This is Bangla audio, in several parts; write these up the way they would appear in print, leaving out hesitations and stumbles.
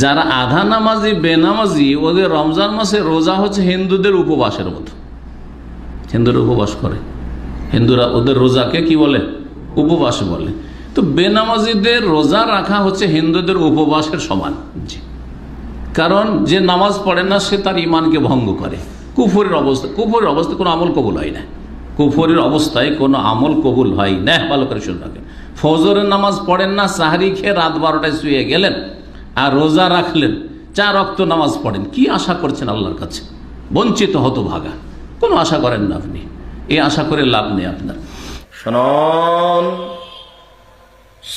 যারা আধা নামাজি বেনামাজি ওদের রমজান মাসে রোজা হচ্ছে হিন্দুদের উপবাসের মতো। হিন্দুরা উপবাস করে, হিন্দুরা ওদের রোজাকে কি বলে? উপবাস বলে। তো বেনামাজিদের রোজা রাখা হচ্ছে হিন্দুদের উপবাসের সমান। জি, কারণ যে নামাজ পড়ে না সে তার ইমানকে ভঙ্গ করে। কুফরের অবস্থা কোনো আমল কবুল হয় না। কুফরের অবস্থায় কোনো আমল কবুল হয় না। ভালো করে শুনে রাখেন, ফজরের নামাজ পড়েন না, সাহারি খেয়ে রাত 12টায় শুয়ে গেলেন আর রোজা রাখলেন, 4 ওয়াক্ত নামাজ পড়েন, কি আশা করছেন আল্লাহর কাছে? বঞ্চিত হতভাগা। কোনো আশা করেন না আপনি, এই আশা করে লাভ নেই আপনার। শোনন,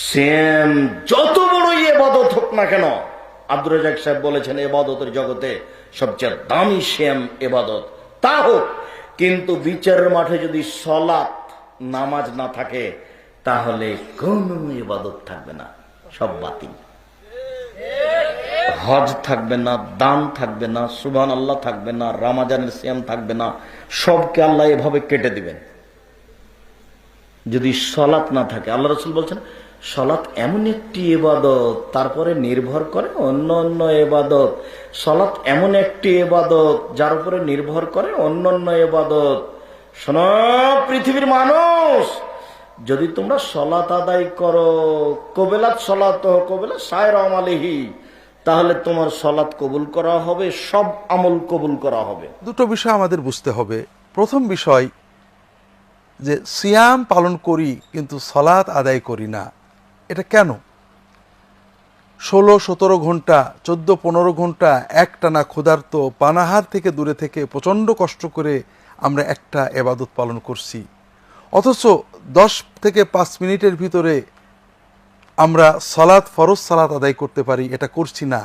শ্যাম যত বড় ইবাদত হোক না কেন, আব্দুর রাজ্জাক সাহেব বলেছেন ইবাদতের জগতে সবচেয়ে দামি শ্যাম ইবাদত তা হোক, কিন্তু বিচারের মাঠে যদি সালাত নামাজ না থাকে তাহলে কোন ইবাদত থাকবে না, সব বাতিল। হজ থাকবে না, দান থাকবে না, সুবহানাল্লাহ থাকবে না, রমজানের সিয়াম থাকবে না, সবকে আল্লাহ এভাবে কেটে দিবেন যদি সালাত না থাকে। আল্লাহ রাসূল বলছেন সালাত এমন একটি ইবাদত, তারপরে নির্ভর করে অন্য অন্য ইবাদত। সালাত এমন একটি ইবাদত যার উপরে নির্ভর করে অন্য অন্য ইবাদত। শোনো পৃথিবীর মানুষ, যদি তোমরা সালাত আদায় করো, কবেলাত সালাত কবেলা সায়রা আমালিহি, তাহলে তোমার সালাত কবুল করা হবে, সব আমল কবুল করা হবে। দুটো বিষয় আমাদের বুঝতে হবে। প্রথম বিষয় যে সিয়াম পালন করি কিন্তু সালাত আদায় করি না, এটা কেন? 16-17 ঘন্টা 14-15 ঘন্টা একটানা ক্ষুধার্ত পানাহার থেকে দূরে থেকে প্রচণ্ড কষ্ট করে আমরা একটা ইবাদত পালন করছি, অথচ 10 থেকে 5 মিনিটের ভিতরে আমরা সালাত, ফরজ সালাত আদায় করতে পারি, এটা করছি না।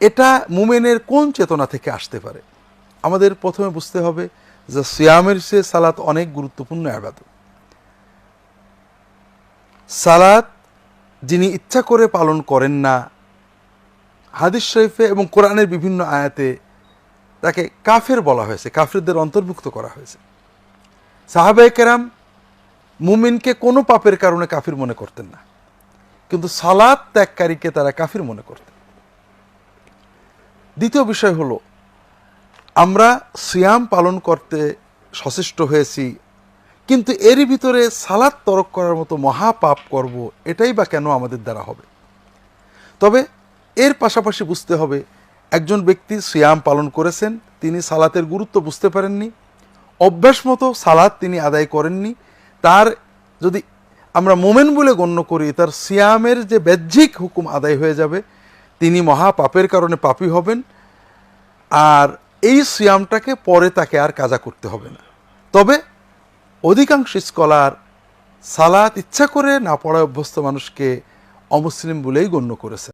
এটা মুমিনের কোন চেতনা থেকে আসতে পারে? আমাদের প্রথমে বুঝতে হবে যে সিয়ামের চেয়ে সালাত অনেক গুরুত্বপূর্ণ ইবাদত। সালাত যিনি ইচ্ছা করে পালন করেন না, হাদিস শরীফে এবং কোরআনের বিভিন্ন আয়াতে তাকে কাফের বলা হয়েছে, কাফেরদের অন্তর্ভুক্ত করা হয়েছে। সাহাবায়ে কেরাম মুমিনকে কোনো পাপের কারণে কাফির মনে করতেন না, কিন্তু সালাত ত্যাগকারীকে তারা কাফির মনে করতেন। দ্বিতীয় বিষয় হলো, আমরা সিয়াম পালন করতে সচেষ্ট হয়েছি, কিন্তু এরই ভিতরে সালাত তরক করার মতো মহাপাপ করব, এটাই বা কেন আমাদের দ্বারা হবে? তবে এর পাশাপাশি বুঝতে হবে, একজন ব্যক্তি সিয়াম পালন করেছেন, তিনি সালাতের গুরুত্ব বুঝতে পারেননি, অভ্যাস মতো সালাত তিনি আদায় করেননি, তার যদি আমরা মোমেন বলে গণ্য করি, তার সিয়ামের যে বাহ্যিক হুকুম আদায় হয়ে যাবে, তিনি মহাপাপের কারণে পাপী হবেন, আর এই সিয়ামটাকে পরে তাকে আর কাজা করতে হবে না। তবে অধিকাংশ স্কলার সালাত ইচ্ছা করে না পড়ায় অভ্যস্ত মানুষকে অমুসলিম বলেই গণ্য করেছে।